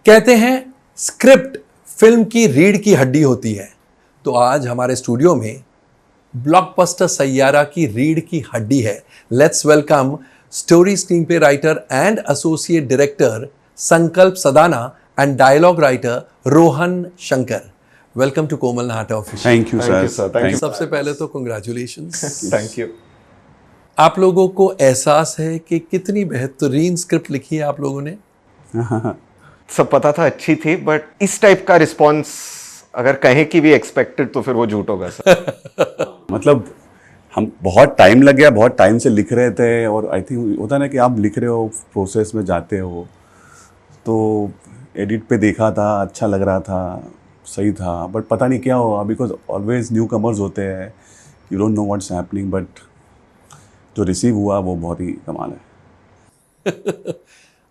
कहते हैं script film की रीढ़ की हड्डी होती है, तो आज हमारे स्टूडियो में ब्लॉकबस्टर सैयारा की रीढ़ की हड्डी है। Let's welcome story screenplay writer and associate director Sankalp Sadana and dialogue writer Rohan Shankar. Welcome to Komal Nahta official. Thank you sir. Thank you. सबसे पहले तो कंग्रेचुलेशंस। Thank you. आप लोगों को एहसास है कि कितनी बेहतरीन स्क्रिप्ट लिखी है आप लोगों ने? सब पता था अच्छी थी, बट इस टाइप का रिस्पॉन्स अगर कहें कि भी एक्सपेक्टेड तो फिर वो झूठ होगा सर। मतलब हम बहुत टाइम लग गया, बहुत टाइम से लिख रहे थे, और आई थिंक होता ना कि आप लिख रहे हो, प्रोसेस में जाते हो, तो एडिट पे देखा था, अच्छा लग रहा था, सही था, बट पता नहीं क्या हुआ, बिकॉज ऑलवेज न्यू कमर्स होते हैं, you don't know what's happening, but जो रिसीव हुआ वो बहुत ही कमाल है।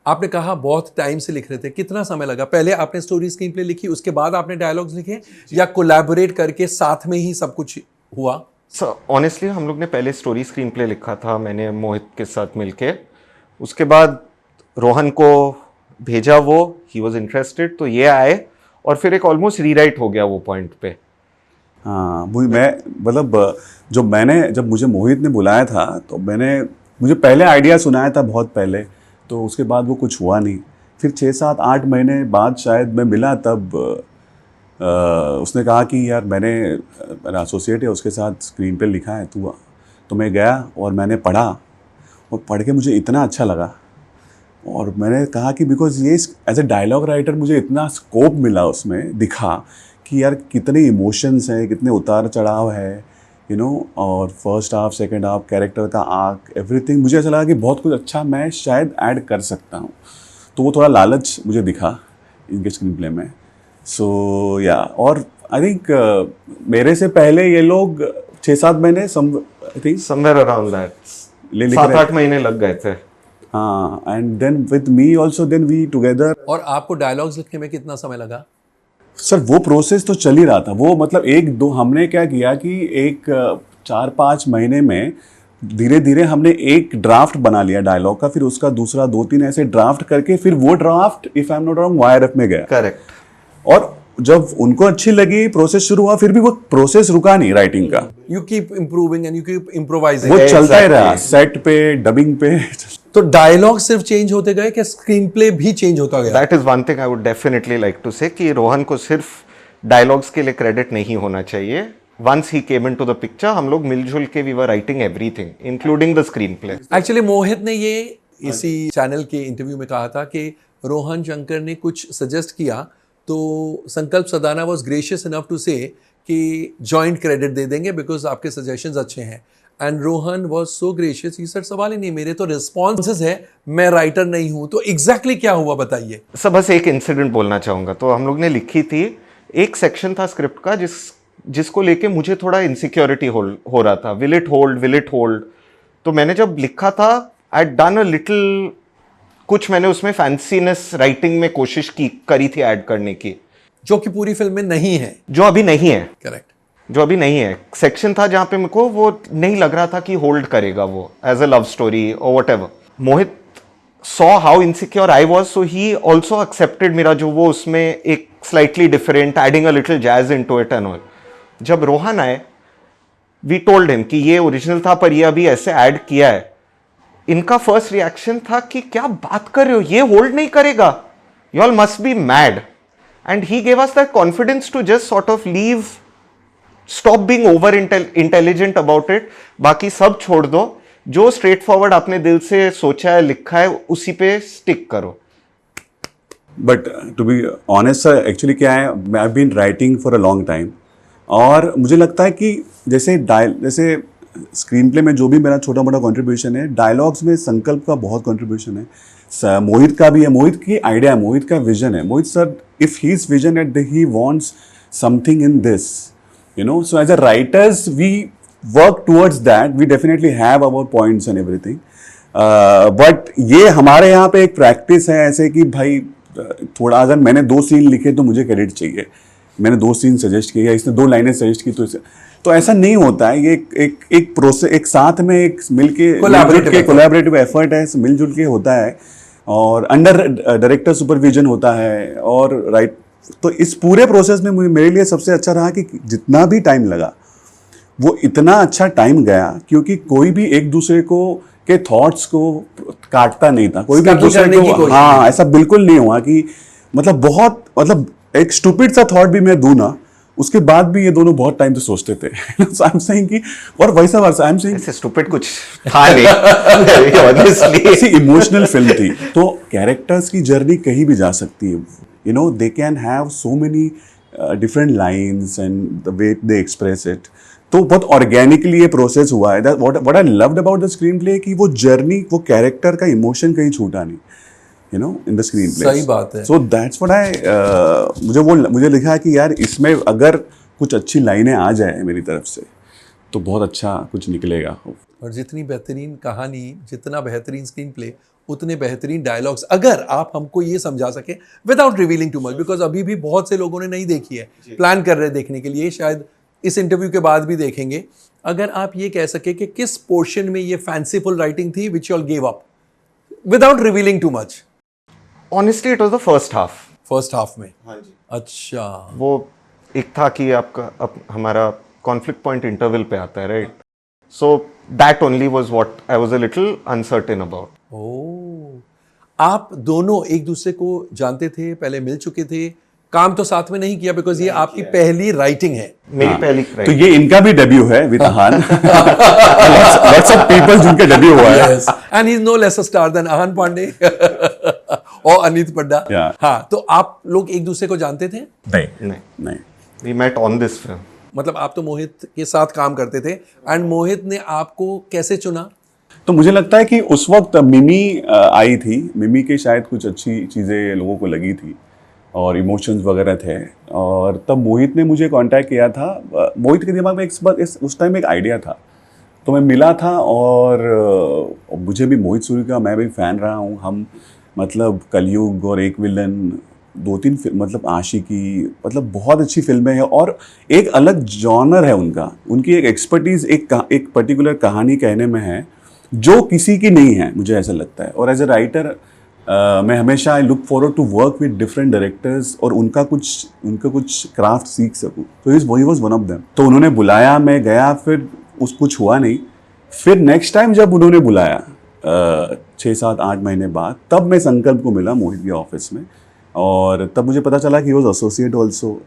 आपने कहा बहुत टाइम से लिख रहे थे, कितना समय लगा? पहले आपने स्टोरी स्क्रीन प्ले लिखी, उसके बाद आपने डायलॉग्स लिखे, या कोलैबोरेट करके साथ में ही सब कुछ हुआ? सर ऑनेस्टली हम लोग ने पहले स्टोरी स्क्रीन प्ले लिखा था, मैंने मोहित के साथ मिलके, उसके बाद रोहन को भेजा, वो ही वॉज इंटरेस्टेड, तो ये आए और फिर एक ऑलमोस्ट रीराइट हो गया वो पॉइंट पे। हाँ, मैं मतलब जब मुझे मोहित ने बुलाया था, तो मुझे पहले आइडिया सुनाया था बहुत पहले, तो उसके बाद वो कुछ हुआ नहीं। फिर 6-7-8 महीने बाद शायद मैं मिला, तब उसने कहा कि यार मेरा एसोसिएट है, उसके साथ स्क्रीन पे लिखा है तू। तो मैं गया और मैंने पढ़ा, और पढ़ के मुझे इतना अच्छा लगा, और मैंने कहा कि बिकॉज ये एज ए डायलॉग राइटर मुझे इतना स्कोप मिला, उसमें दिखा कि यार कितने इमोशंस हैं, कितने उतार चढ़ाव है, और first half, second half, character का आर्क, एवरीथिंग, मुझे ऐसा लगा कि बहुत कुछ अच्छा मैं शायद ऐड कर सकता हूँ। तो वो थोड़ा लालच मुझे दिखा इनके स्क्रीन प्ले में। सो या, और आई थिंक मेरे से पहले ये लोग 6-7 महीने समवेयर अराउंड दैट 7-8 महीने लग गए थे। हाँ, and then with me also, then we together. और आपको डायलॉग्स लिखने में कितना समय लगा? सर वो प्रोसेस तो चल ही रहा था, वो मतलब 1-2 हमने क्या किया कि एक 4-5 महीने में धीरे धीरे हमने एक ड्राफ्ट बना लिया डायलॉग का, फिर उसका दूसरा 2-3 ऐसे ड्राफ्ट करके, फिर वो draft if I am not wrong YRF में गया। करेक्ट। और जब उनको अच्छी लगी, प्रोसेस शुरू हुआ, फिर भी वो प्रोसेस रुका नहीं राइटिंग का। You keep improving and you keep improvising. वो चलता ही रहा, सेट पे, डबिंग पे। तो डायलॉग सिर्फ चेंज होते गए कि स्क्रीन प्ले भी चेंज होता गया? That is one thing I would definitely like to say, कि रोहन को सिर्फ डायलॉग्स के लिए क्रेडिट नहीं होना चाहिए। Once he came into the picture, हम लोग मिलजुल के we were writing everything including the screenplay. Actually Mohit ने ये इसी चैनल के इंटरव्यू में कहा था कि रोहन शंकर ने कुछ सजेस्ट किया, तो Sankalp Sadana was gracious enough to say कि जॉइंट क्रेडिट दे देंगे बिकॉज आपके सजेशंस अच्छे हैं। And Rohan was so gracious, he sir सवाल ही नहीं, मेरे तो रिस्पॉन्सेस है, मैं राइटर नहीं हूं। तो एग्जैक्टली क्या हुआ बताइए। सब बस एक इंसिडेंट बोलना चाहूंगा। तो हम लोग ने लिखी थी, एक सेक्शन था स्क्रिप्ट का जिसको लेके मुझे थोड़ा इनसिक्योरिटी हो रहा था, विल इट होल्ड। तो मैंने जब लिखा था, आई डन अ लिटिल, कुछ मैंने उसमें फैंसीनेस राइटिंग में कोशिश करी थी ऐड करने की, जो कि पूरी फिल्म में नहीं है, जो अभी नहीं है। करेक्ट, जो अभी नहीं है। सेक्शन था जहां पे मेरे को वो नहीं लग रहा था कि होल्ड करेगा वो एज अ लव स्टोरी और whatever. Mohit saw how insecure I was, so he also accepted मेरा जो वो उसमें एक slightly different, adding a little jazz into it and all. जब रोहन आए, वी टोल्ड हिम कि ये ओरिजिनल था पर ये अभी ऐसे ऐड किया है। इनका फर्स्ट रिएक्शन था कि क्या बात कर रहे हो, ये होल्ड नहीं करेगा, you all must be mad. And he gave us that confidence to just sort of leave, stop being over intelligent about it, बाकी सब छोड़ दो, जो स्ट्रेट फॉरवर्ड आपने दिल से सोचा है, लिखा है, उसी पे स्टिक करो। But to be honest sir, actually क्या है, I have been writing for a long time, और मुझे लगता है कि जैसे स्क्रीन प्ले में जो भी मेरा छोटा मोटा कंट्रीब्यूशन है, डायलॉग्स में संकल्प का बहुत कंट्रीब्यूशन है, मोहित का भी है, मोहित की आइडिया है, मोहित का विजन है। Mohit sir, if his vision at he wants something in this, so as a writers we work towards that, we definitely have our points and everything, but ये हमारे यहाँ पे एक प्रैक्टिस है ऐसे कि भाई थोड़ा, अगर मैंने 2 सीन लिखे तो मुझे क्रेडिट चाहिए, मैंने 2 सीन सजेस्ट किए या इसने 2 लाइनें सजेस्ट की, तो ऐसा नहीं होता है। ये एक प्रोसेस, एक साथ में एक मिलके कोलैबोरेटिव एफर्ट है, मिलजुल के होता है। और अंडर डायरेक्टर सुपरविजन होता है और राइट। तो इस पूरे प्रोसेस में मेरे लिए सबसे अच्छा रहा कि जितना भी टाइम लगा वो इतना अच्छा टाइम गया, क्योंकि कोई भी एक दूसरे को के थॉट्स को काटता नहीं था, कोई भी एक दूसरे को, हाँ ऐसा बिल्कुल नहीं हुआ कि मतलब बहुत मतलब एक स्टूपिड सा थॉट भी मैं दूं ना, उसके बाद भी ये दोनों बहुत टाइम से सोचते थे। So I'm saying कि और वैसा वर्षा आई एम सेइंग ऐसे स्टूपिड कुछ था नहीं ऑनेस्टली। ऐसी इमोशनल फिल्म थी, तो कैरेक्टर्स की जर्नी कहीं भी जा सकती है, you know they can have so many different lines and the way they express it. तो बहुत ऑर्गेनिकली ये प्रोसेस हुआ है। What I loved about the screen play कि वो जर्नी, वो कैरेक्टर का इमोशन कहीं छूटा नहीं, you know, in the screen play. सही बात है। सो दैट्स व्हाट आई मुझे लिखा है कि यार इसमें अगर कुछ अच्छी लाइनें आ जाए मेरी तरफ से तो बहुत अच्छा कुछ निकलेगा। और जितनी बेहतरीन कहानी, जितना बेहतरीन स्क्रीन प्ले, उतने बेहतरीन डायलॉग्स, अगर आप हमको ये समझा सके without revealing too much, because अभी भी बहुत से लोगों ने नहीं देखी है, प्लान कर रहे देखने के लिए, शायद इस इंटरव्यू के बाद भी देखेंगे। अगर आप ये कह सके कि किस पोर्शन में ये फैंसीफुल राइटिंग थी which you all give up without revealing too much? Honestly it was the first half. First half में? हाँ जी। अच्छा, वो एक था कि आपका हमारा कॉन्फ्लिक्ट पॉइंट इंटरवल पे आता है, right? So that only was what I was a little uncertain about. Oh, आप दोनों एक दूसरे को जानते थे, पहले मिल चुके थे, काम तो साथ में नहीं किया बिकॉज ये आपकी पहली राइटिंग है। मेरी पहली तो ये इनका भी डेब्यू है with Ahaan. Lots of people जिनका डेब्यू हुआ है। And he is no less a star than Ahaan Panday और अनीत पड्डा। Yeah. हाँ, तो आप लोग एक दूसरे को जानते थे? नहीं, we met on this film. मतलब आप तो मोहित के साथ काम करते थे, एंड मोहित ने आपको कैसे चुना? तो मुझे लगता है कि उस वक्त मिमी आई थी, मिमी के शायद कुछ अच्छी चीज़ें लोगों को लगी थी और इमोशंस वगैरह थे, और तब मोहित ने मुझे कांटेक्ट किया था। मोहित के दिमाग में उस टाइम एक आइडिया था, तो मैं मिला था और मुझे भी मोहित सूरी का मैं भी फ़ैन रहा हूँ। हम मतलब कलयुग और एक विलन, 2-3 मतलब आशिकी, मतलब बहुत अच्छी फिल्में हैं और एक अलग जॉनर है उनका, उनकी एक एक्सपर्टीज़ एक पर्टिकुलर कहानी कहने में है जो किसी की नहीं है, मुझे ऐसा लगता है। और एज ए राइटर मैं हमेशा I look forward to work with different directors और उनका कुछ क्राफ्ट सीख सकूं। तो he was one of them. तो उन्होंने बुलाया, मैं गया, फिर कुछ हुआ नहीं। फिर नेक्स्ट टाइम जब उन्होंने बुलाया 6-7-8 महीने बाद, तब मैं संकल्प को मिला मोहित के ऑफिस में, और तब मुझे पता चला कि ही वाज एसोसिएट ऑल्सो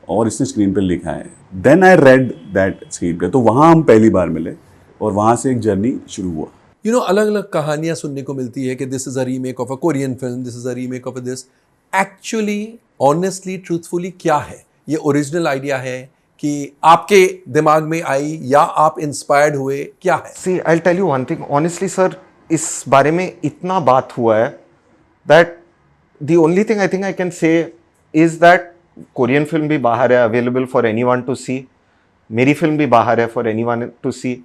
और इसने स्क्रीन पे लिखा है। Then I read that screen पे, तो वहाँ हम पहली बार मिले और वहाँ से एक जर्नी शुरू हुआ। यू नो, अलग अलग कहानियां सुनने को मिलती है कि this is a remake of a Korean film, this is a remake of a this. Actually honestly truthfully क्या है ये? ओरिजिनल आइडिया है कि आपके दिमाग में आई या आप इंस्पायर्ड हुए, क्या है? See I tell you one thing honestly sir, इस बारे में इतना बात हुआ है that the only thing I think I can say is that Korean film भी बाहर है, available for anyone to see. मेरी फिल्म भी बाहर है फॉर एनीवन टू सी।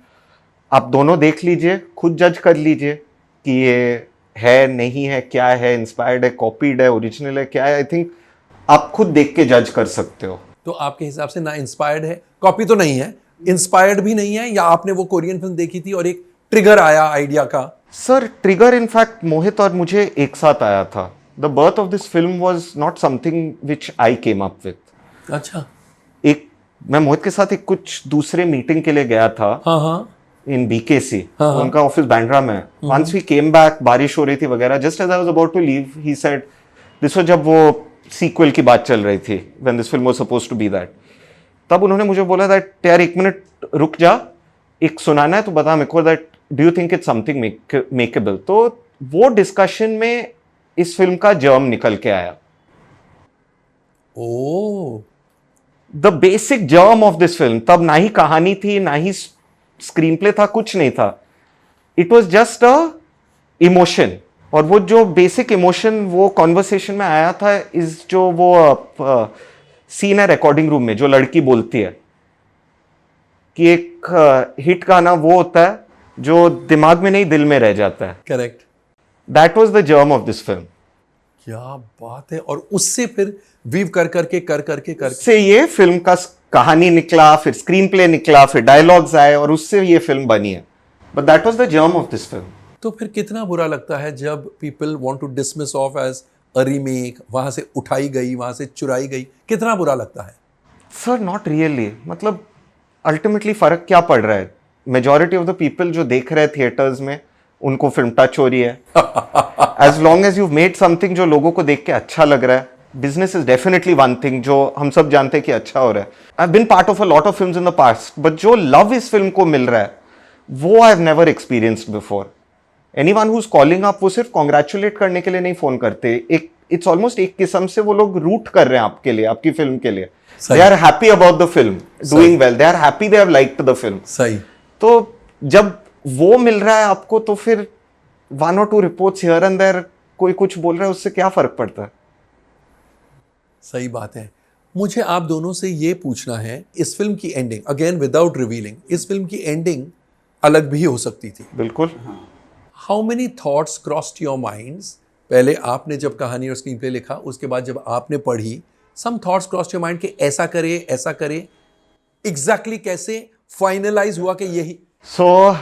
आप दोनों देख लीजिए, खुद जज कर लीजिए कि ये है, नहीं है, क्या है, इंस्पायर्ड है, कॉपीड है, ओरिजिनल है, क्या है। आई थिंक आप खुद देख के जज कर सकते हो। तो आपके हिसाब से ना इंस्पायर्ड है, कॉपी तो नहीं है, इंस्पायर्ड भी नहीं है, या आपने वो कोरियन फिल्म देखी थी और एक ट्रिगर आया आइडिया का? सर ट्रिगर इनफैक्ट मोहित और मुझे एक साथ आया था। The birth of this film was not something which I came up with. अच्छा। मैं मोहित के साथ एक कुछ दूसरे मीटिंग के लिए गया था। हाँ हाँ। इन BKC, हाँ. उनका ऑफिस बैंड्रा में। वंस वी केम बैक, बारिश हो रही थी वगैरह, just as I was about to leave he said, this was जब वो सीक्वल की बात चल रही थी, when this film was supposed to be that. तब उन्होंने मुझे बोला दैट यार एक मिनट रुक जा, एक सुनाना है तो बता मेरे को, that do you think it's something makeable. तो वो डिस्कशन में इस फिल्म का जर्म निकल के आया। Oh, the basic germ of this film. तब ना ही कहानी थी, ना ही स्क्रीन प्ले था, कुछ नहीं था। It was just a emotion, और वो जो बेसिक इमोशन वो कॉन्वर्सेशन में आया था इज जो वो सीन है रिकॉर्डिंग रूम में, जो लड़की बोलती है कि एक हिट गाना वो होता है जो दिमाग में नहीं दिल में रह जाता है। Correct. That was the germ of this film. क्या बात है। और उससे फिर वीव कर करके से ये फिल्म का कहानी निकला, फिर स्क्रीन प्ले निकला, फिर डायलॉग्स आए, और उससे ये फिल्म बनी है। But that was the germ of this film. तो फिर कितना बुरा लगता है जब people want to dismiss off as a remake, वहां से उठाई गई, वहां से चुराई गई, कितना बुरा लगता है? सर नॉट रियली, मतलब अल्टीमेटली फर्क क्या पड़ रहा है? मेजॉरिटी ऑफ द पीपल जो देख रहे हैं थिएटर्स में, उनको फिल्म टच हो रही है. As long as you made something जो लोगों को देख के अच्छा लग रहा है, business is definitely one thing जो हम सब जानते हैं कि अच्छा हो रहा है. I have been part of a lot of films in the past, but जो लव इस फिल्म को मिल रहा है वो I have never experienced before. Anyone who is calling up, वो सिर्फ कॉन्ग्रेचुलेट करने के लिए नहीं फोन करते. एक इट्स ऑलमोस्ट एक किस्म से वो लोग रूट कर रहे हैं आपके लिए, आपकी फिल्म के लिए. They are happy about the film doing well, they are happy, they have liked the film. सही. तो जब वो मिल रहा है आपको, तो फिर 1 or 2 reports here and there कोई कुछ बोल रहा है, उससे क्या फर्क पड़ता है? सही बात है. मुझे आप दोनों से ये पूछना है, इस फिल्म की एंडिंग, अगेन विदाउट रिवीलिंग, इस फिल्म की एंडिंग अलग भी हो सकती थी. बिल्कुल. How many thoughts crossed your minds? पहले आपने जब कहानी और स्क्रीन प्ले लिखा, उसके बाद जब आपने पढ़ी, some thoughts crossed your mind कि ऐसा करे, एग्जैक्टली कैसे फाइनलाइज हुआ कि यही? सो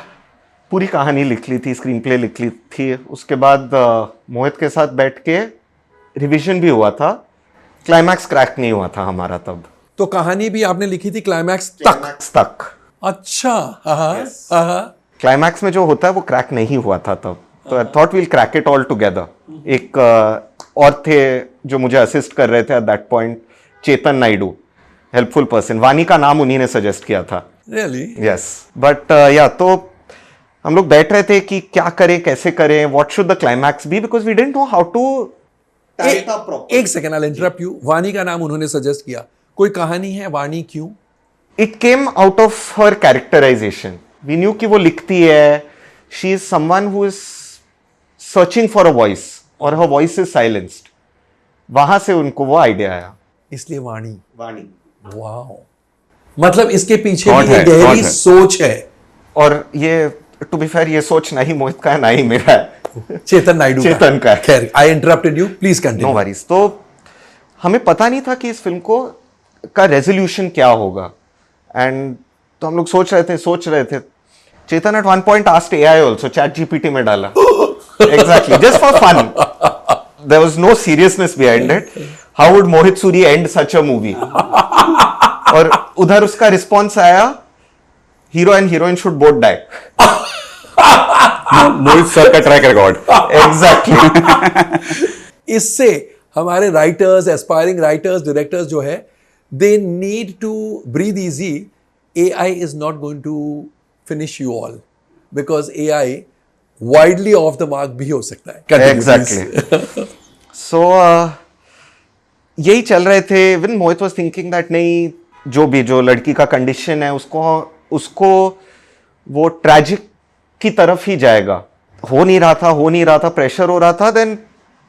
पूरी कहानी लिख ली थी, स्क्रीन प्ले लिख ली थी. उसके बाद मोहित के साथ बैठ के रिवीजन भी हुआ था. क्लाइमैक्स क्रैक नहीं हुआ था हमारा तब. तो कहानी भी आपने लिखी थी क्लाइमैक्स तक? अच्छा. हाँ. क्लाइमैक्स में जो होता है वो क्रैक नहीं हुआ था तब. तो I thought we'll crack it all together. एक और थे जो मुझे असिस्ट कर रहे थे at that point, Chetan Naidu, helpful person. Vani का नाम उन्हीं ने सजेस्ट किया था. रियली? यस. बट या तो हम लोग बैठ रहे थे कि क्या करें, कैसे करें, what should the climax be, because we didn't know how to. एक second, I interrupt you. Vani का नाम उन्होंने सजेस्ट किया. कोई कहानी है वानी क्यों? It came out of her characterization. We knew कि वो लिखती है, she is someone who is searching for a voice और हर वॉइस इज साइलेंस्ड. वहां से उनको वो आइडिया आया. इसलिए वाणी. वाणी. वाओ. मतलब इसके पीछे Thought भी है, एक गहरी thought है. सोच है. और ये टू बी फेयर, ये सोच नहीं मोहित का है, ना ही मेरा है. चेतन नायडू चेतन का है. खैर, I interrupted you, please no continue. Worries. तो हमें पता नहीं था कि इस फिल्म को का रेजोल्यूशन क्या होगा. एंड तो हम लोग सोच रहे थे. Chetan at one point asked AI also, ChatGPT में डाला. Exactly, just for fun. There was no seriousness behind it. How would Mohit Suri and such a movie? और उधर उसका रिस्पॉन्स आया, hero and heroine should both die. Mohit sir का track record. Exactly. इससे हमारे writers, aspiring writers, directors जो है, they need to breathe easy. AI is not going to finish you all because AI widely off the mark भी हो सकता है. Continue, please. Exactly. सो यही चल रहे थे. Even Mohit was thinking that नहीं, जो लड़की का कंडीशन है उसको वो ट्रैजिक की तरफ ही जाएगा. हो नहीं रहा था, प्रेशर हो रहा था. Then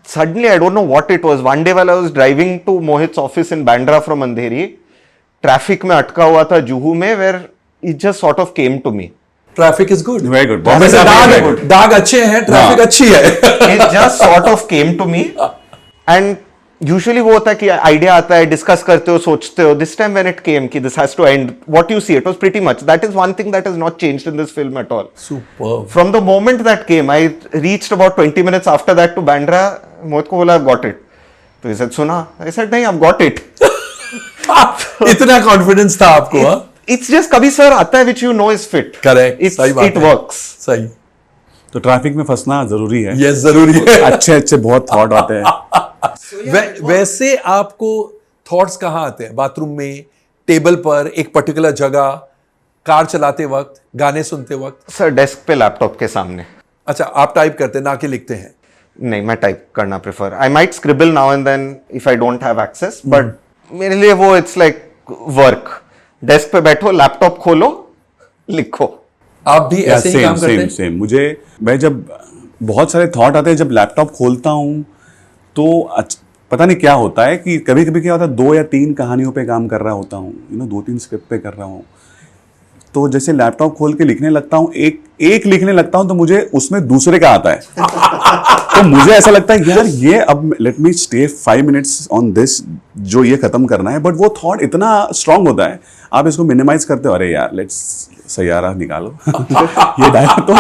suddenly, I don't know what it was, one day while I was driving to Mohit's office in Bandra from Andheri, traffic में अटका हुआ था जुहू में, where it just sort of came to me. Traffic is good. Very good. वैसे Very good. दाग अच्छे हैं, traffic हाँ. अच्छी है. It just sort of came to me. And usually वो होता है कि आइडिया आता है, डिस्कस करते हो, सोचते हो. This time when it came कि this has to end, what you see, it was pretty much. That is one thing that has not changed in this film at all. Superb. From the moment that came, I reached about 20 minutes after that to Bandra. मोहित को बोला, I've got it. तो he said, सुना? I said, नहीं, I've got it. इतना confidence था आपको? हाँ? It's just कभी सर आता है which you know is fit. Correct. सही बात It है. works. सही. तो ट्रैफिक में फंसना जरूरी है. Yes, जरूरी है. अच्छे बहुत थॉट आते हैं. वैसे आपको थॉट्स कहाँ आते हैं? बाथरूम में, टेबल पर, एक पर्टिकुलर जगह, कार चलाते वक्त, गाने सुनते वक्त? सर डेस्क पे लैपटॉप के सामने. अच्छा, आप टाइप करते हैं ना कि लिखते हैं? नहीं, मैं टाइप करना prefer. I might scribble now and then if I don't have access, but मेरे लिए वो इट्स लाइक वर्क. डेस्क पे बैठो, लैपटॉप खोलो, लिखो. आप भी ऐसे ही काम करते हैं? सेम. मैं जब बहुत सारे थॉट आते हैं, जब लैपटॉप खोलता हूँ तो पता नहीं क्या होता है कि कभी कभी क्या होता है, 2 या 3 कहानियों पे काम कर रहा होता हूँ, 2-3 स्क्रिप्ट पे कर रहा हूँ. तो जैसे लैपटॉप खोल के लिखने लगता हूँ, एक लिखने लगता हूँ तो मुझे उसमें दूसरे का आता है. तो मुझे ऐसा लगता है यार ये अब let me stay 5 minutes on this, जो ये खत्म करना है. बट वो थॉट इतना स्ट्रांग होता है, आप इसको मिनिमाइज करते हो, अरे यार लेट्स सैयारा निकालो ये डायलॉग तो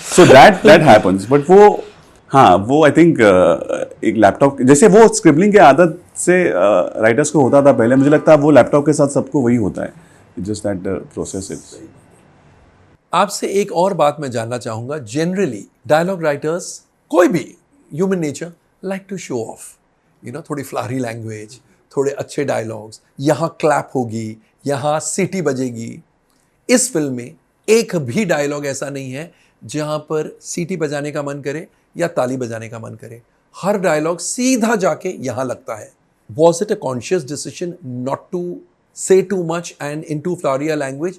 सो दैट हैपेंस। बट वो हाँ वो आई थिंक एक लैपटॉप जैसे वो स्क्रिबलिंग की आदत से राइटर्स को होता था पहले, मुझे लगता है वो लैपटॉप के साथ सबको वही होता है, जस्ट दैट प्रोसेस इज। आपसे एक और बात मैं जानना चाहूंगा, जनरली डायलॉग राइटर्स, कोई भी human nature, like to show off, थोड़ी फ्लारी लैंग्वेज, थोड़े अच्छे डायलॉग्स, यहाँ क्लैप होगी, यहाँ सीटी बजेगी। इस फिल्म में एक भी डायलॉग ऐसा नहीं है जहां पर सीटी बजाने का मन करे या ताली बजाने का मन करे। हर डायलॉग सीधा जाके यहां लगता है। Was it a conscious decision not to say too much and into फ्लारिया लैंग्वेज?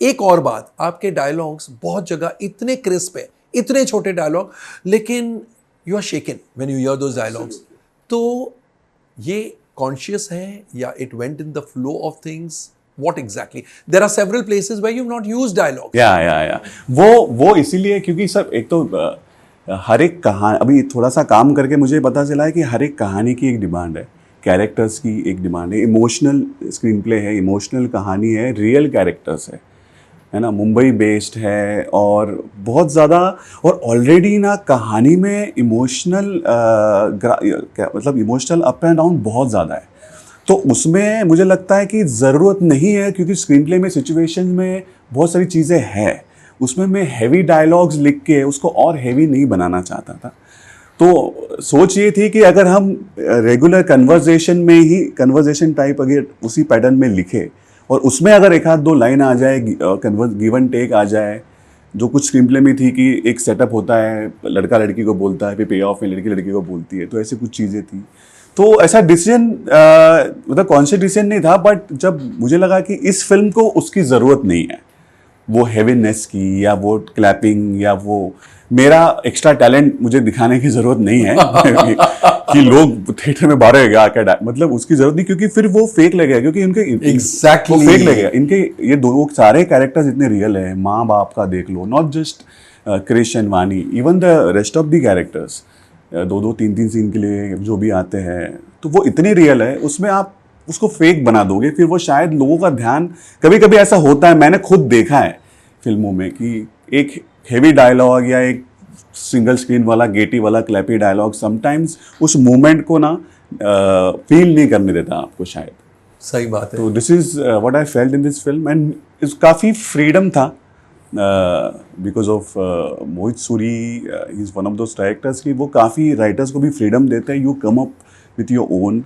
एक और बात, आपके डायलॉग्स बहुत जगह इतने क्रिस्प है, इतने छोटे डायलॉग, लेकिन you are shaken when you hear those dialogues. तो ये कॉन्शियस है या it went in the flow of things? What exactly? There are several places where you've not used dialogue. या वो इसीलिए क्योंकि सर एक तो हर एक कहानी, अभी थोड़ा सा काम करके मुझे पता चला है कि हर एक कहानी की एक डिमांड है, कैरेक्टर्स की एक डिमांड है, इमोशनल स्क्रीन प्ले है, इमोशनल कहानी है, रियल कैरेक्टर्स है ना, मुंबई बेस्ड है और बहुत ज़्यादा, और ऑलरेडी ना कहानी में इमोशनल मतलब इमोशनल अप एंड डाउन बहुत ज़्यादा है। तो उसमें मुझे लगता है कि ज़रूरत नहीं है, क्योंकि स्क्रीन प्ले में सिचुएशन में बहुत सारी चीज़ें हैं, उसमें मैं हैवी डायलॉग्स लिख के उसको और हैवी नहीं बनाना चाहता था। तो सोच ये थी कि अगर हम रेगुलर कन्वर्जेशन में ही, कन्वर्जेशन टाइप अगर उसी पैटर्न में लिखे और उसमें अगर एक आध दो लाइन आ जाए, गिव एंड टेक आ जाए, जो कुछ स्क्रीन प्ले में थी कि एक सेटअप होता है, लड़का लड़की को बोलता है, फिर पे ऑफ में लड़की लड़की को बोलती है, तो ऐसी कुछ चीज़ें थी। तो ऐसा डिसीजन मतलब कॉन्शियस डिसीजन नहीं था, बट जब मुझे लगा कि इस फिल्म को उसकी ज़रूरत नहीं है, वो हेवीनेस की या वो क्लैपिंग या वो मेरा एक्स्ट्रा टैलेंट मुझे दिखाने की ज़रूरत नहीं है कि लोग थिएटर में बाहर आकर, मतलब उसकी ज़रूरत नहीं, क्योंकि फिर वो फेक लगेगा, क्योंकि इनके Exactly. वो फेक लगेगा। इनके ये दो सारे कैरेक्टर्स इतने रियल है, माँ बाप का देख लो, नॉट जस्ट क्रिश एंड वानी, even the rest of the characters, दो तीन सीन के लिए जो भी आते हैं, तो वो इतनी रियल है, उसमें आप उसको फेक बना दोगे, फिर वो शायद लोगों का ध्यान, कभी कभी ऐसा होता है, मैंने खुद देखा है फिल्मों में कि एक हेवी डायलॉग या एक सिंगल स्क्रीन वाला गेटी वाला क्लैपी डायलॉग समटाइम्स उस मोमेंट को ना फील नहीं करने देता आपको शायद। सही बात है। तो this is what I felt in this film, and इस काफ़ी फ्रीडम था because of Mohit Suri is one of those directors कि वो काफ़ी राइटर्स को भी फ्रीडम देते हैं, you come up with your own,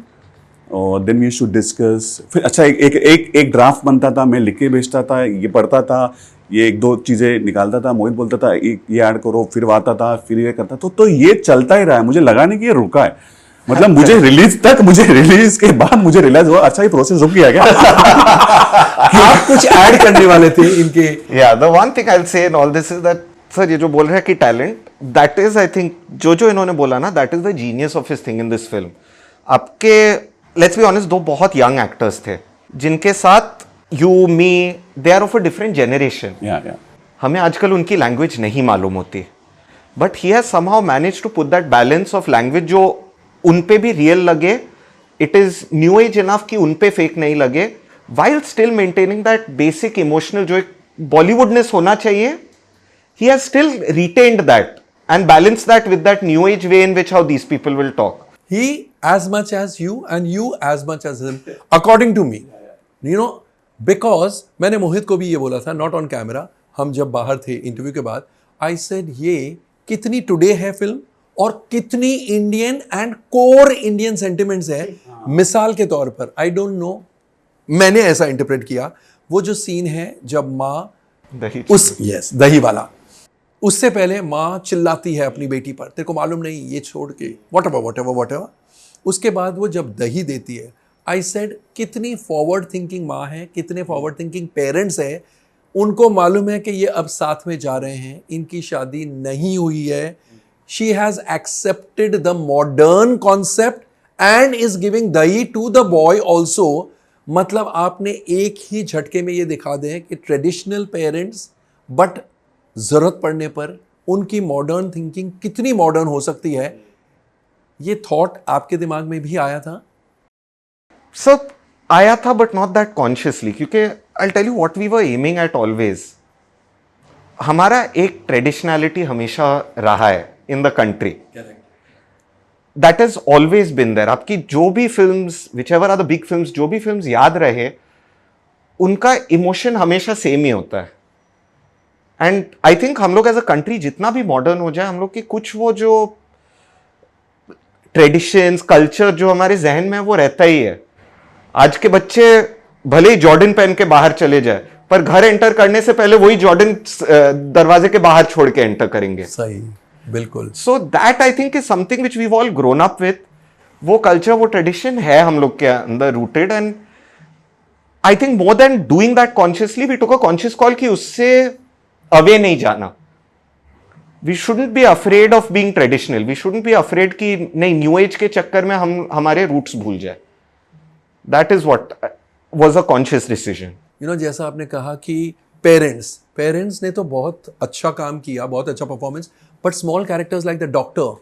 और देन वी शुड डिस्कस। फिर अच्छा एक ड्राफ्ट बनता था, मैं लिख के भेजता था, ये पढ़ता था, ये एक दो चीज़ें निकालता था, मोहित बोलता था ये ऐड करो, फिर वो आता था, फिर ये करता तो ये चलता ही रहा है। मुझे लगा नहीं कि ये रुका है, मतलब मुझे रिलीज के बाद मुझे रियलाइज हुआ, अच्छा ये प्रोसेस रुक गया क्या? आप कुछ ऐड करने वाले थे इनके। Yeah, the one thing I'll say in all this is that sir ये जो बोल रहे हैं कि talent, that is I think जो इन्होंने बोला ना, that is the genius of his thing in this film. आपके लेट्स बी ऑनेस्ट, दो बहुत यंग एक्टर्स थे जिनके साथ you me they are of a different generation. हमें आजकल उनकी लैंग्वेज नहीं मालूम होती, but he has somehow managed to put that balance of language जो उन पे भी रियल लगे, it is new age enough कि उन पे फेक नहीं लगे, while still maintaining that basic emotional जो एक Bollywoodness होना चाहिए, he has still retained that and balanced that with that new age way in which how these people will talk. He as much as you and you as much as him, according to me, because मैंने मोहित को भी ये बोला था, not on camera, हम जब बाहर थे इंटरव्यू के बाद, I said ये कितनी टुडे है फिल्म और कितनी Indian and core Indian sentiments है। मिसाल के तौर पर, I don't know, मैंने ऐसा इंटरप्रेट किया, वो जो सीन है जब माँ दही वाला, उससे पहले माँ चिल्लाती है अपनी बेटी पर, तेरे को मालूम नहीं, ये छोड़ के whatever, उसके बाद वो जब दही देती है, आई सेड कितनी फॉरवर्ड थिंकिंग माँ है, कितने फॉरवर्ड थिंकिंग पेरेंट्स है, उनको मालूम है कि ये अब साथ में जा रहे हैं, इनकी शादी नहीं हुई है, she has accepted the modern concept and is giving दही टू द बॉय ऑल्सो। मतलब आपने एक ही झटके में ये दिखा दें कि ट्रेडिशनल पेरेंट्स, बट जरूरत पड़ने पर उनकी मॉडर्न थिंकिंग कितनी मॉडर्न हो सकती है। ये थॉट आपके दिमाग में भी आया था? So आया था बट नॉट दैट कॉन्शियसली, क्योंकि I tell you what we were aiming at always. हमारा एक ट्रेडिशनैलिटी हमेशा रहा है in the country. That is always been there. आपकी जो भी films, which ever are the big films, जो भी फिल्म्स याद रहे, उनका इमोशन हमेशा सेम ही होता है. एंड आई थिंक हम लोग एज अ कंट्री जितना भी मॉडर्न हो जाए, हम लोग की कुछ वो जो ट्रेडिशंस, कल्चर जो हमारे जहन में है वो रहता ही है. आज के बच्चे भले ही जॉर्डन पहन के बाहर चले जाए, पर घर एंटर करने से पहले वही जॉर्डन दरवाजे के बाहर छोड़ के एंटर करेंगे. सही, बिल्कुल. So that I think is something which we all grown up with. वो कल्चर, वो ट्रेडिशन है हम लोग के अंदर rooted. And I think more than doing that consciously, we took a conscious call कि उससे अवे नहीं जाना. We shouldn't be afraid of being traditional. We shouldn't be afraid कि नहीं, न्यू एज के चक्कर में हम हमारे रूट्स भूल जाए. That is what was a conscious decision. You know, जैसा आपने कहा कि पेरेंट्स ने तो बहुत अच्छा काम किया, बहुत अच्छा performance, but small characters like the doctor,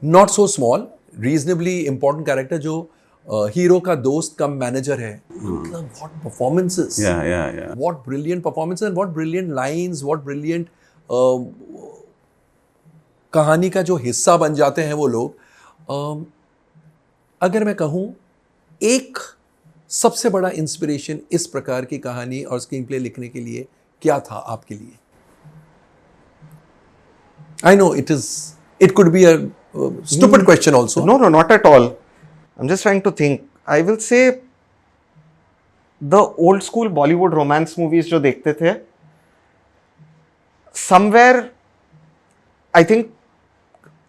not so small, reasonably important character जो हीरो का दोस्त कम मैनेजर है. मतलब what performances, what brilliant performances and what brilliant lines, what brilliant कहानी का जो हिस्सा बन जाते हैं वो लोग. अगर मैं कहूँ एक सबसे बड़ा इंस्पिरेशन इस प्रकार की कहानी और स्क्रीन प्ले लिखने के लिए क्या था आपके लिए? I know it could be a stupid question also. No, not at all. I'm just trying to think. I will say the old school Bollywood romance movies जो देखते थे, somewhere I think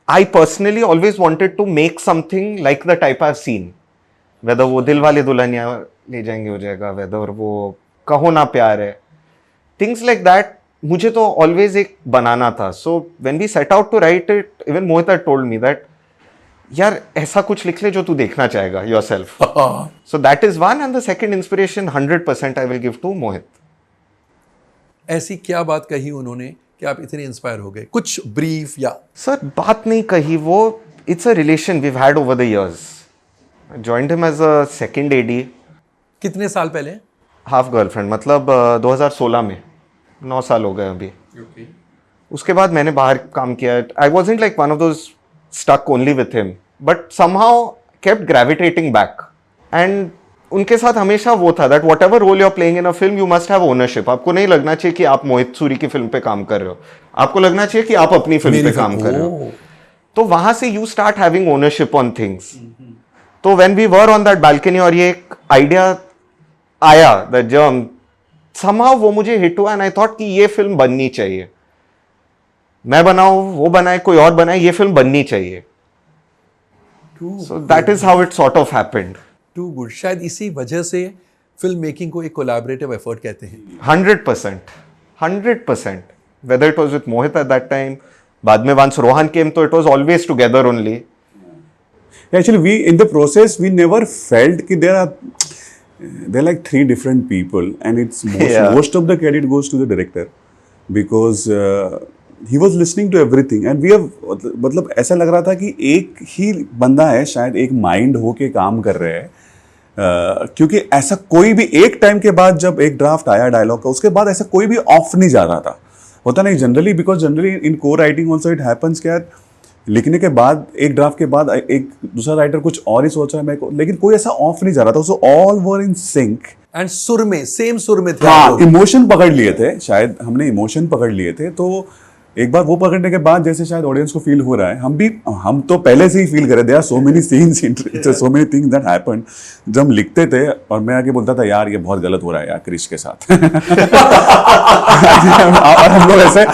I personally always wanted to make something like the type I've seen. Whether वो दिल वाले दुल्हनिया ले जाएंगे हो जाएगा, whether वो कहो ना प्यार है, things like that. मुझे तो ऑलवेज एक बनाना था. So when we set out to write it, even Mohit had told me that यार ऐसा कुछ लिख ले जो तू देखना चाहेगा yourself. So that is one. And the second inspiration 100% I will give to Mohit. ऐसी क्या बात कही उन्होंने कि आप इतने इंस्पायर हो गए? कुछ ब्रीफ या? सर बात नहीं कही, वो it's a relation we had over the years. Joined him as a second AD. कितने साल पहले? हाफ गर्लफ्रेंड, मतलब 2016 में. 9 साल हो गए अभी. उसके बाद मैंने बाहर काम किया. I wasn't like one of those stuck only with him, but somehow kept gravitating back. And उनके साथ हमेशा वो था that whatever role you are playing in a film, you must have ownership. आपको नहीं लगना चाहिए कि आप मोहित सूरी की फिल्म पे काम कर रहे हो, आपको लगना चाहिए कि आप अपनी फिल्म पे काम कर रहे हो. तो वहां से you start having ownership on things. तो when we were on that balcony और ये एक आइडिया आया दैट जब somehow वो मुझे हिट हुआ, एंड आई थॉट कि ये फिल्म बननी चाहिए. मैं बनाऊं, वो बनाए, कोई और बनाए, ये फिल्म बननी चाहिए. So that is how it sort of happened. Too good. शायद इसी वजह से फिल्म मेकिंग को एक कोलैबोरेटिव एफर्ट कहते हैं. 100%. Whether it was with Mohit at that time, बाद में once Rohan came, तो it was always together only. Actually, we in the process we never felt कि they're like 3 different people, and it's most of the credit goes to the director because he was listening to everything, and we have मतलब ऐसा लग रहा था कि एक ही बंदा है शायद, एक माइंड हो के काम कर रहे हैं. क्योंकि ऐसा कोई भी एक टाइम के बाद जब एक ड्राफ्ट आया डायलॉग का, उसके बाद ऐसा कोई भी ऑफ नहीं जा रहा था. होता नहीं जनरली, बिकॉज जनरली इन को राइटिंग ऑल्सो इट हैपन्स क्या लिखने के बाद एक ड्राफ्ट के बाद एक दूसरा राइटर कुछ और ही सोच रहा है मेरे को, लेकिन कोई ऐसा ऑफ नहीं जा रहा था. So all were in sync and सुर में, सेम सुर में थे. हाँ, इमोशन पकड़ लिए थे शायद, हमने इमोशन पकड़ लिए थे. तो एक बार वो पकड़ने के बाद जैसे शायद ऑडियंस को फील हो रहा है, हम तो पहले से ही फील कर रहे थे. So many scenes, so many things that happened. जब हम लिखते थे और मैं आके बोलता था यार ये बहुत गलत हो रहा है यार क्रिश के साथ. और हम लोग ऐसे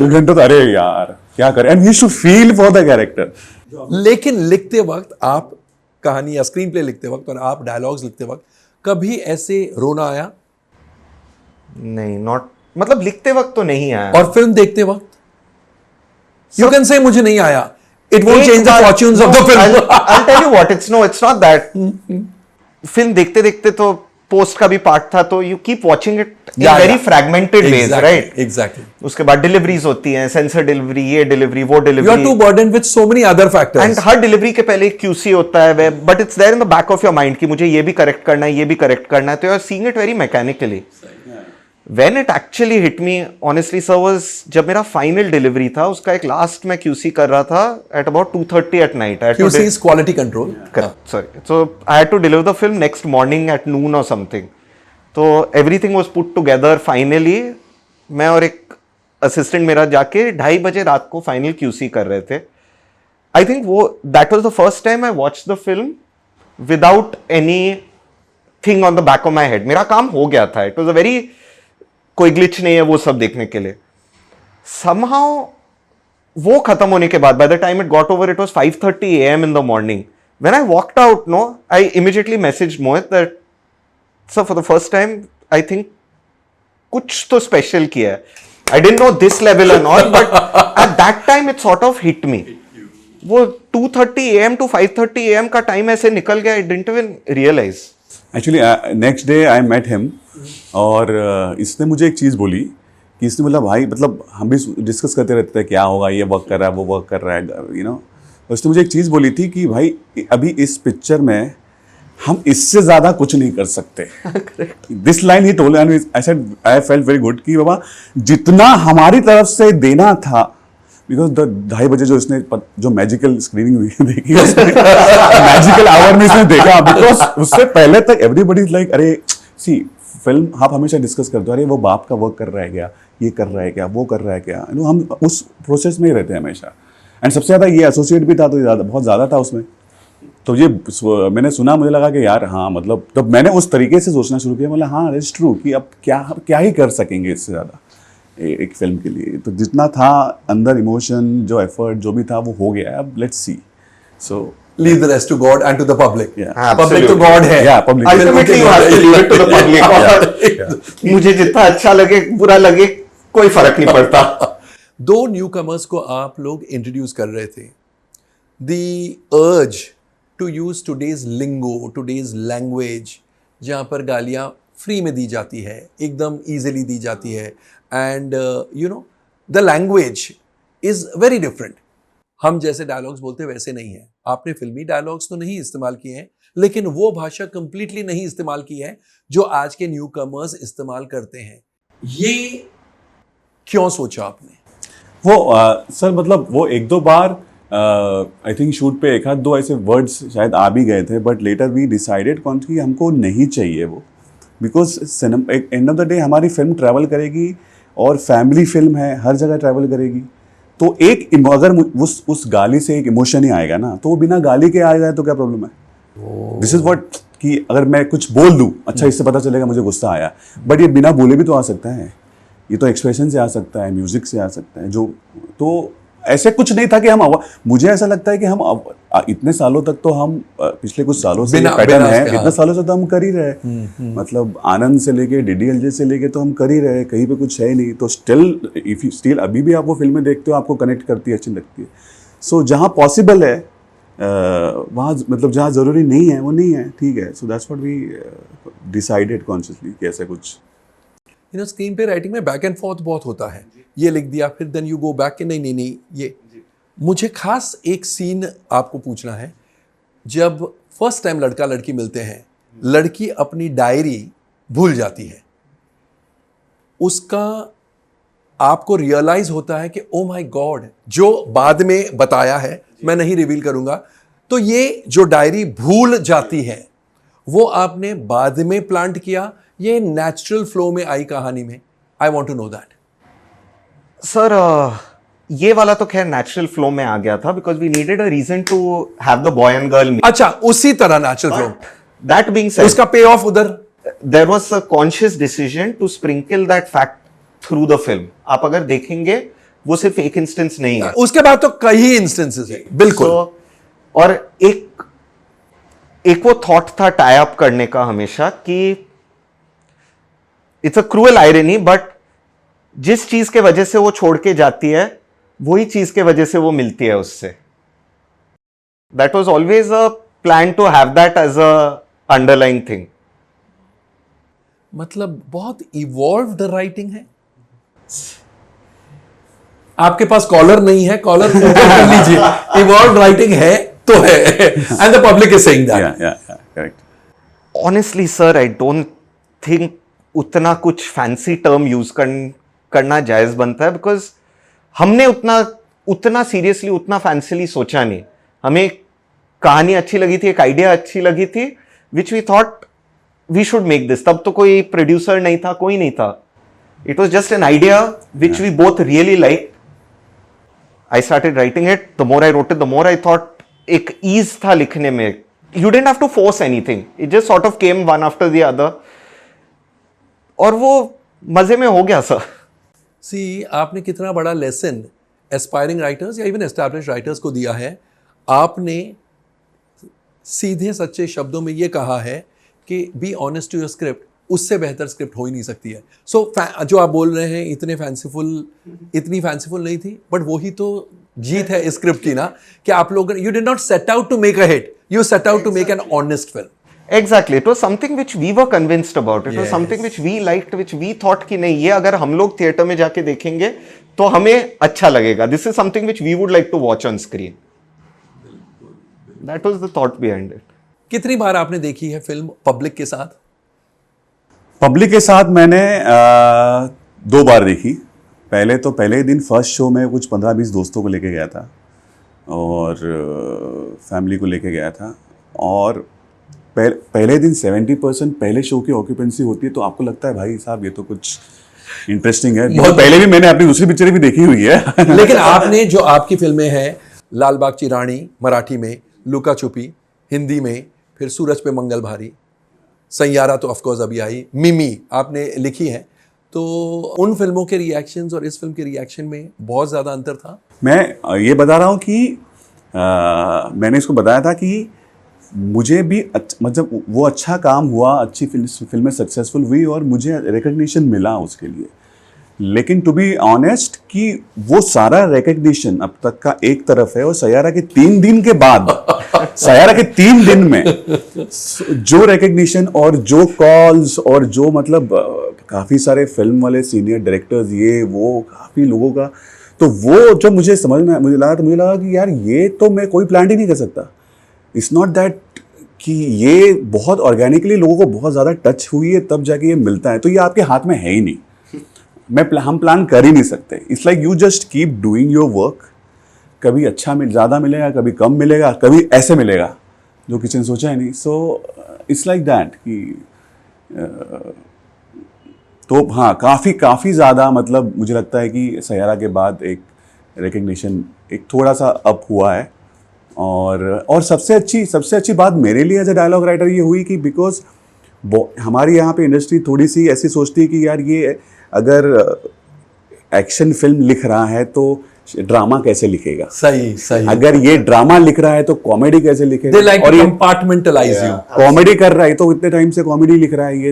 घंटों, अरे यार क्या करें, and we should feel for the character. लेकिन लिखते वक्त, आप कहानी या स्क्रीन प्ले लिखते वक्त और आप डायलॉग्स लिखते वक्त कभी ऐसे रोना आया? नहीं, नॉट, मतलब लिखते वक्त तो नहीं आया. और फिल्म देखते वक्त यू कैन से मुझे नहीं आया. It won't change the fortunes of the film. I'll tell you what, it's not that. फिल्म देखते देखते तो पोस्ट का भी पार्ट था, तो you keep watching it in Yeah, very yeah. Fragmented ways, Exactly, right? exactly. उसके बाद डिलीवरीज होती हैं, सेंसर डिलीवरी, ये डिलीवरी, वो You are delivery, too burdened with so many other factors. And हर डिलीवरी के पहले क्यूसी होता है, but it's there in the back of your mind कि मुझे ये भी करेक्ट करना है, ये भी करेक्ट करना है, तो you are seeing it very mechanically. When it actually hit me, honestly, sir, was जब मेरा फाइनल डिलीवरी था, उसका एक लास्ट मैं QC कर रहा था at about 2:30 at night. I had to QC is quality control. Correct, sorry. So I had to deliver the film next morning at noon or something. So everything was put together finally. मैं और एक assistant मेरा जाके 2:30 बजे रात को final QC कर रहे थे. I think वो that was the first time I watched the film without anything on the back of my head. मेरा काम हो गया था. It was a very कोई ग्लिच नहीं है वो सब देखने के लिए. Somehow वो खत्म होने के बाद, by the time it got over, it was 5:30 a.m. in the morning. When I walked out, no, I immediately messaged Mohit that, sir, for the first time, I think कुछ तो स्पेशल किया है. I didn't know this level and all, but at that time it sort of hit me. वो 2:30 a.m. to 5:30 a.m. का time ऐसे निकल गया, I didn't even realize. Actually next day I met him, और इसने मुझे एक चीज़ बोली कि इसने बोला भाई, मतलब हम भी डिस्कस करते रहते हैं क्या होगा, ये वर्क कर रहा है, वो वर्क कर रहा है, यू नो. उसने मुझे एक चीज़ बोली थी कि भाई अभी इस पिक्चर में हम इससे ज़्यादा कुछ नहीं कर सकते. This line he told, and I felt very good कि बाबा जितना हमारी तरफ से देना था, बिकॉज 2:30 बजे जो इसने जो मैजिकल स्क्रीनिंग हुई देखी, मैजिकल आवर में इसने देखा, बिकॉज उससे पहले तक एवरीबडी लाइक, अरे सी फिल्म आप हमेशा डिस्कस करते हो, अरे वो बाप का वर्क कर रहा है क्या, ये कर रहा है क्या, वो कर रहा है क्या, यू नो, हम उस प्रोसेस में ही रहते हैं हमेशा. एंड सबसे ज़्यादा ये एसोसिएट भी था, तो ज़्यादा बहुत ज़्यादा था उसमें. तो ये मैंने सुना, मुझे लगा कि यार हाँ, मतलब तब मैंने उस तरीके से सोचना शुरू किया, मतलब हाँ इट्स ट्रू कि अब क्या ही कर सकेंगे इससे ज़्यादा एक फिल्म के लिए. तो जितना था अंदर इमोशन, जो एफर्ट जो भी था वो हो गया. अब let's see. So Leave the rest to God and to the public. Yeah. Public to God है. Yeah, public. Ultimately you have to leave it to the public. मुझे जितना अच्छा लगे, बुरा लगे, कोई फर्क नहीं पड़ता. 2 न्यूकमर्स को आप लोग इंट्रोड्यूस कर रहे थे. The urge to use today's lingo, today's language, जहाँ पर गालियाँ फ्री में दी जाती है, एकदम easily दी जाती है, and you know the language is very different. हम जैसे डायलॉग्स बोलते वैसे नहीं है. आपने फिल्मी डायलॉग्स तो नहीं इस्तेमाल किए हैं, लेकिन वो भाषा कंप्लीटली नहीं इस्तेमाल की है जो आज के न्यू कमर्स इस्तेमाल करते हैं. ये क्यों सोचा आपने? वो सर मतलब वो एक दो बार आई थिंक शूट पे एक आध दो ऐसे वर्ड्स शायद आ भी गए थे, बट लेटर वी डिसाइडेड कौन कि हमको नहीं चाहिए वो, because end of the day हमारी फिल्म ट्रैवल करेगी और फैमिली फिल्म है, हर जगह ट्रैवल करेगी. तो एक अगर उस गाली से एक इमोशन ही आएगा ना, तो वो बिना गाली के आ जाए तो क्या प्रॉब्लम है. दिस इज व्हाट कि अगर मैं कुछ बोल दूं, अच्छा इससे पता चलेगा मुझे गुस्सा आया, बट ये बिना बोले भी तो आ सकता है. ये तो एक्सप्रेशन से आ सकता है, म्यूजिक से आ सकता है, जो तो ऐसे कुछ नहीं था कि हम मुझे ऐसा लगता है कि हम इतने सालों तक तो हम पिछले कुछ सालों से पैटर्न है, इतने सालों से तो हम कर ही रहे. मतलब आनंद से लेके DDLJ से लेके तो हम कर ही रहे, कहीं पे कुछ है ही नहीं. तो स्टिल अभी भी आप वो फिल्में देखते हो, आपको कनेक्ट करती है, अच्छी लगती है. सो जहाँ पॉसिबल है वहाँ, मतलब जहाँ ज़रूरी नहीं है वो नहीं है, ठीक है. So that's what we decided consciously कि ऐसा कुछ. यू नो स्क्रीन पे राइटिंग में बैक एंड फोर्थ बहुत होता है. ये लिख दिया, फिर देन यू गो बैक के नहीं ये. मुझे खास एक सीन आपको पूछना है. जब फर्स्ट टाइम लड़का लड़की मिलते हैं, लड़की अपनी डायरी भूल जाती है, उसका आपको रियलाइज होता है कि ओ माय गॉड, जो बाद में बताया है मैं नहीं रिवील करूंगा, तो ये जो डायरी भूल जाती है वो आपने बाद में प्लांट किया, ये नेचुरल फ्लो में आई कहानी में? I want to know that. Sir ये वाला तो खैर नेचुरल फ्लो में आ गया था, because we needed a reason to have the boy and girl. अच्छा, उसी तरह natural flow. That being said, उसका पे ऑफ उधर, there was a conscious decision to sprinkle that fact through the film. आप अगर देखेंगे वो सिर्फ एक इंस्टेंस नहीं है, उसके बाद तो कई इंस्टेंसेस है. बिल्कुल. और एक वो थॉट था टाई अप करने का हमेशा कि it's a cruel irony, but जिस चीज के वजह से वो छोड़ के जाती है वही चीज के वजह से वो मिलती है उससे. That was always a plan to have that as an underlying thing. मतलब बहुत इवॉल्व्ड राइटिंग है। आपके पास कॉलर नहीं है, कॉलर कर लीजिए। इवॉल्व्ड राइटिंग है तो है, and the public is saying that. Correct. Honestly sir, I don't think उतना कुछ फैंसी टर्म यूज करना जायज बनता है, बिकॉज हमने उतना सीरियसली, उतना फैंसीली सोचा नहीं। हमें कहानी अच्छी लगी थी, एक आइडिया अच्छी लगी थी, which we thought we should make this. तब तो कोई प्रोड्यूसर नहीं था, कोई नहीं था। It was just an idea which we both really like. I started writing it. The more I wrote it, the more I thought एक ease था लिखने में. You didn't have to force anything. It just sort of came one after the other. और वो मजे में हो गया सर। सी, आपने कितना बड़ा लेसन एस्पायरिंग राइटर्स या इवन एस्टैब्लिश्ड राइटर्स को दिया है। आपने सीधे सच्चे शब्दों में ये कहा है कि be honest to your script, उससे बेहतर स्क्रिप्ट हो ही नहीं सकती है। सो जो आप बोल रहे हैं इतनी फैंसीफुल नहीं थी, बट वही तो जीत है इस स्क्रिप्ट की ना, कि आप लोग, you did not set out to make a hit, you set out to make an honest film. Exactly. It was something which we were convinced about. It was something which we liked, which we thought कि नहीं, ये अगर हम लोग theatre में जाके देखेंगे तो हमें अच्छा लगेगा. This is something which we would like to watch on screen. That was the thought behind it. कितनी बार आपने देखी है फिल्म पब्लिक के साथ? पब्लिक के साथ मैंने 2 बार देखी। पहले ही दिन फर्स्ट शो में कुछ 15-20 दोस्तों को लेके गया था और फैमिली को लेके गया था, और पहले दिन 70% पहले शो की ऑक्यूपेंसी होती है, तो आपको लगता है भाई साहब ये तो कुछ इंटरेस्टिंग है। बहुत पहले भी मैंने अपनी दूसरी पिक्चर भी देखी हुई है। लेकिन आपने जो आपकी फिल्में हैं, लाल बाग की रानी मराठी में, लुका छुपी हिंदी में, फिर सूरज पे मंगल भारी, सैयारा तो ऑफकोर्स अभी आई, मिमी आपने लिखी है, तो उन फिल्मों के रिएक्शंस और इस फिल्म के रिएक्शन में बहुत ज़्यादा अंतर था। मैं ये बता रहा हूँ कि मैंने इसको बताया था कि मुझे भी मतलब वो अच्छा काम हुआ, अच्छी फिल्में सक्सेसफुल हुई और मुझे रिकग्निशन मिला उसके लिए। लेकिन टू बी ऑनेस्ट कि वो सारा रिकग्निशन अब तक का एक तरफ है, और सैयारा के 3 दिन के बाद सैयारा के 3 दिन में जो रिकग्निशन और जो कॉल्स और जो मतलब काफ़ी सारे फिल्म वाले सीनियर डायरेक्टर्स, ये वो काफ़ी लोगों का, तो वो जब मुझे समझ में मुझे लगा कि यार ये तो मैं कोई प्लान ही नहीं कर सकता। इट्स नॉट दैट कि ये बहुत ऑर्गेनिकली लोगों को बहुत ज़्यादा टच हुई है तब जाके ये मिलता है, तो ये आपके हाथ में है ही नहीं। हम प्लान कर ही नहीं सकते। It's like you just keep doing your work. कभी अच्छा ज़्यादा मिलेगा, कभी कम मिलेगा, कभी ऐसे मिलेगा जो किसी ने सोचा ही नहीं। सो इट्स लाइक दैट कि तो हाँ, काफ़ी ज़्यादा मतलब मुझे लगता है कि सैयारा के बाद एक रिकग्निशन एक थोड़ा सा अप हुआ है। और सबसे अच्छी बात मेरे लिए एज ए डायलॉग राइटर ये हुई कि बिकॉज हमारी यहाँ पे इंडस्ट्री थोड़ी सी ऐसी सोचती है कि यार ये अगर एक्शन फिल्म लिख रहा है तो ड्रामा कैसे लिखेगा। सही। अगर ये ड्रामा लिख रहा है तो कॉमेडी कैसे लिखेगा। They like to compartmentalize you. Comedy कर रहा है तो इतने टाइम से कॉमेडी लिख रहा है, ये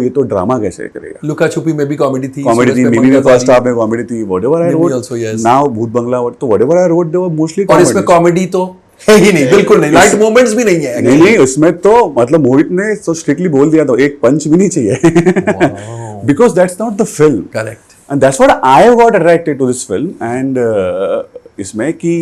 तो ड्रामा कैसे करेगा। लुका छुपी में भी कॉमेडी थी, मिमी में फर्स्ट हाफ में कॉमेडी थी, व्हाटएवर आई रोट नाउ भूत बंगला, तो whatever I wrote they were mostly और इसमें कॉमेडी तो है ही नहीं, बिल्कुल नहीं, लाइट मोमेंट्स भी नहीं है। नहीं, उसमें तो मतलब मोहित ने तो स्ट्रिक्टली बोल दिया था, एक पंच भी नहीं चाहिए, because that's not the film. Correct. And that's what I got attracted to this film. And इसमें कि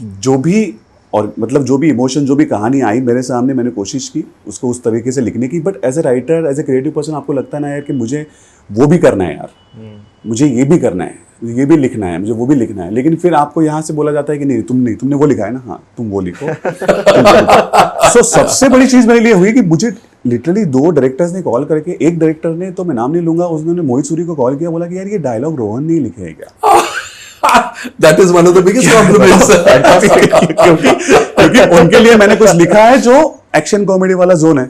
जो भी और मतलब जो भी इमोशन, जो भी कहानी आई मेरे सामने, मैंने कोशिश की उसको उस तरीके से लिखने की। But as a writer, as a creative person, आपको लगता है ना यार कि मुझे वो भी करना है यार, मुझे ये भी करना है, ये भी लिखना है, मुझे वो भी लिखना है। लेकिन फिर आपको यहाँ से बोला जाता है कि नहीं तुमने वो लिखा है ना, हाँ तुम वो लिखो। सो सबसे बड़ी चीज़ मेरे लिए हुई कि मुझे लिटरली 2 डायरेक्टर्स ने कॉल करके, एक डायरेक्टर ने, तो मैं नाम नहीं लूंगा, उसने मोहित सूरी को कॉल किया, बोला कि यार ये डायलॉग रोहन नहीं लिखे है क्या। That is one of the biggest compliments. क्योंकि उनके लिए मैंने कुछ लिखा है जो एक्शन कॉमेडी वाला जोन है,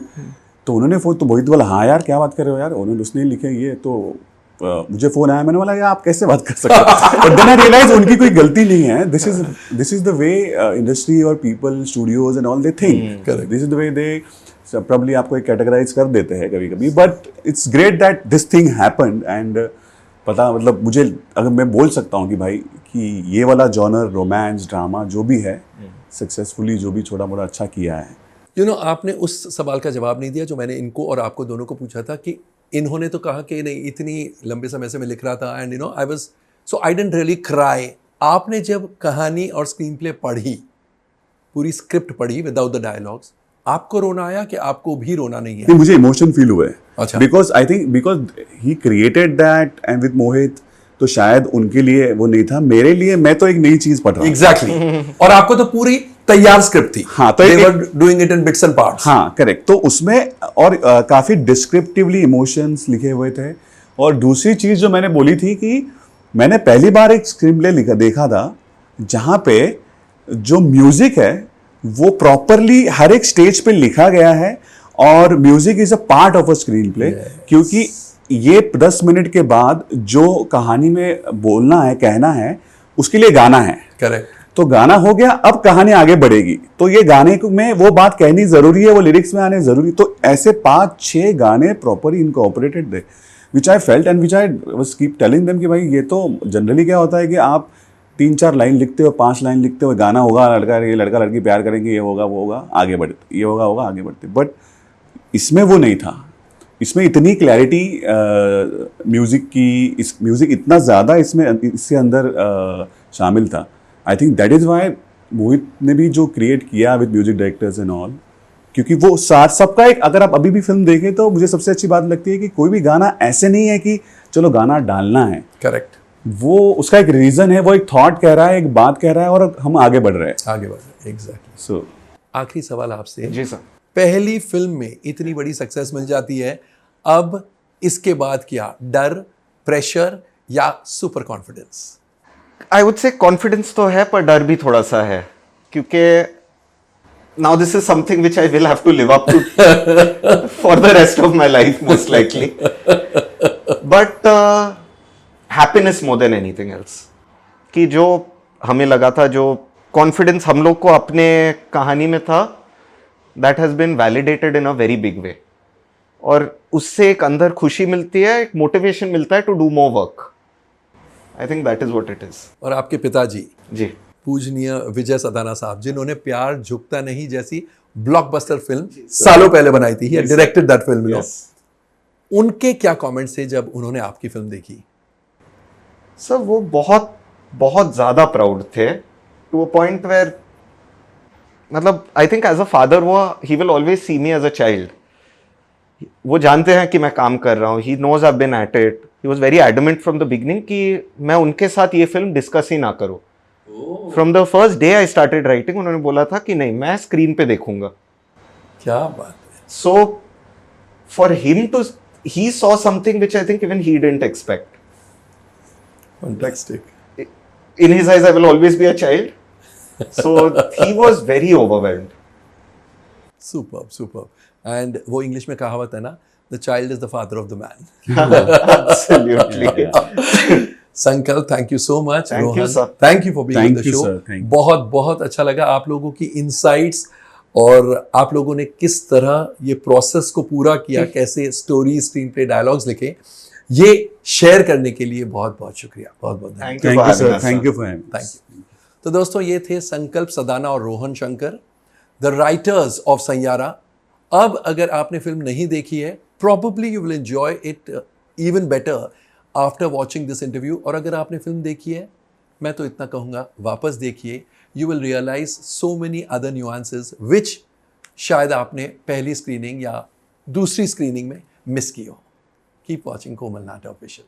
तो उन्होंने फोन, तो मोहित बोला हाँ यार क्या बात कर रहे हो यार, उसने लिखे ये, तो मुझे फोन आया, मैंने बोला यार आप कैसे बात कर सकते हो। बट देन आई रियलाइज उनकी कोई गलती नहीं है। This is the way industry और people, studios and all they think. This is the way they probably आपको एक कैटेगराइज कर देते हैं कभी कभी। But it's great that this thing happened. And पता मतलब मुझे, अगर मैं बोल सकता हूँ कि भाई कि ये वाला जॉनर रोमांस ड्रामा जो भी है सक्सेसफुली जो भी छोटा मोटा अच्छा किया है, यू नो आपने उस सवाल का जवाब नहीं दिया जो मैंने इनको और आपको दोनों को पूछा था कि इन्होंने तो कहा कि नहीं इतनी लंबे समय से मैं लिख रहा था and you know I was so I didn't really cry. आपने जब कहानी और स्क्रीन प्ले पढ़ी, पूरी स्क्रिप्ट पढ़ी विदाउट द डायलॉग्स, आपको रोना आया कि आपको भी रोना नहीं है? नहीं, मुझे इमोशन फील हुए। अच्छा। Because I think because he created that and with Mohit, तो शायद उनके लिए वो नहीं था, मेरे लिए मैं तो एक नई चीज पढ़ रहा हूँ। एग्जैक्टली और आपको तो पूरी तैयार स्क्रिप्ट थी। हाँ, तो they एक- were doing it in bits and parts। हाँ करेक्ट, तो उसमें और काफी डिस्क्रिप्टिवली इमोशंस लिखे हुए थे। और दूसरी चीज जो मैंने बोली थी कि मैंने पहली बार एक स्क्रीन प्ले देखा था जहां पे जो म्यूजिक है वो प्रॉपरली हर एक स्टेज पे लिखा गया है और music is a part of a screen play. क्योंकि ये 10 मिनट के बाद जो कहानी में बोलना है, कहना है, उसके लिए गाना है। करेक्ट। तो गाना हो गया, अब कहानी आगे बढ़ेगी, तो ये गाने में वो बात कहनी जरूरी है, वो लिरिक्स में आने जरूरी। तो ऐसे 5-6 गाने प्रॉपरली इनकॉर्पोरेटेड थे, which I felt and which I was keep telling them कि भाई ये तो जनरली क्या होता है कि आप 3-4 लाइन लिखते हो, 5 लाइन लिखते हो, गाना होगा, लड़का लड़की प्यार करेंगे, ये होगा वो होगा, आगे बढ़ते, ये होगा आगे बढ़ते। बट इसमें वो नहीं था। इसमें इतनी क्लैरिटी म्यूजिक की, इस म्यूजिक इतना ज़्यादा इसमें इसके अंदर शामिल था। I think that is why Mohit ने भी जो क्रिएट किया with music directors and all, क्योंकि वो साथ सबका एक, अगर आप अभी भी फिल्म देखें तो मुझे सबसे अच्छी बात लगती है कि कोई भी गाना ऐसे नहीं है कि चलो गाना डालना है। करेक्ट। वो उसका एक रीज़न है, वो एक थॉट कह रहा है, एक बात कह रहा है और हम आगे बढ़ रहे हैं। आगे बढ़ रहे। एग्जैक्टली। सो आखिरी सवाल आपसे। जी सर। पहली फिल्म में इतनी बड़ी सक्सेस मिल जाती है, अब इसके बाद क्या? डर, प्रेशर या super confidence? I would say confidence तो है पर डर भी थोड़ा सा है, क्योंकि now this is something which I will have to live up to for the rest of my life most likely, but happiness more than anything else. कि जो हमें लगा था, जो कॉन्फिडेंस हम लोग को अपने कहानी में था, that has been validated in a very big way, और उससे एक अंदर खुशी मिलती है, एक मोटिवेशन मिलता है to do more work. I think that is what it is. और आपके पिताजी जी। पूजनीय विजय सदाना साहब, जिन्होंने प्यार झुकता नहीं जैसी ब्लॉकबस्टर फिल्म सालों पहले बनाई थी, डायरेक्टेड दैट फिल्म, उनके क्या कमेंट्स थे जब उन्होंने आपकी फिल्म देखी? सर वो बहुत बहुत ज़्यादा प्राउड थे, टू अ पॉइंट वेयर, मतलब I think as a father वो he will always see me as a child. वो जानते हैं कि मैं काम कर रहा हूँ, he knows I been at it, he was very adamant from the beginning कि मैं उनके साथ ये फिल्म डिस्कस ही ना करूँ। From the first day I started writing, उन्होंने बोला था कि नहीं, मैं स्क्रीन पे देखूंगा। क्या बात है। So for him too, he saw something which I think even he didn't expect. Fantastic. In his eyes, I will always be a child. So he was very overwhelmed. Superb, superb. And वो English में कहावत है ना, the child is the father of the man. Absolutely. संकल्प, thank you so much. Thank you, sir. Thank you for being on the Thank you, show. sir. Thank you. बहुत बहुत अच्छा लगा आप लोगों की इनसाइट्स, और आप लोगों ने किस तरह ये प्रोसेस को पूरा किया, कैसे स्टोरी, स्क्रीन प्ले, डायलॉग्स लिखे, ये शेयर करने के लिए बहुत बहुत शुक्रिया। बहुत बहुत धन्यवाद। Thank you for thank you having sir, us, thank sir. You for having. Thank you. तो दोस्तों, ये थे संकल्प सदाना और Rohan Shankar, the writers of Saiyaara. अब अगर आपने फिल्म नहीं देखी है, probably you will enjoy it even better after watching this interview। और अगर आपने फिल्म देखी है, मैं तो इतना कहूँगा, वापस देखिए। You will realize so many other nuances which शायद आपने पहली स्क्रीनिंग या दूसरी स्क्रीनिंग में मिस की हो। Keep watching Komal Nata Official।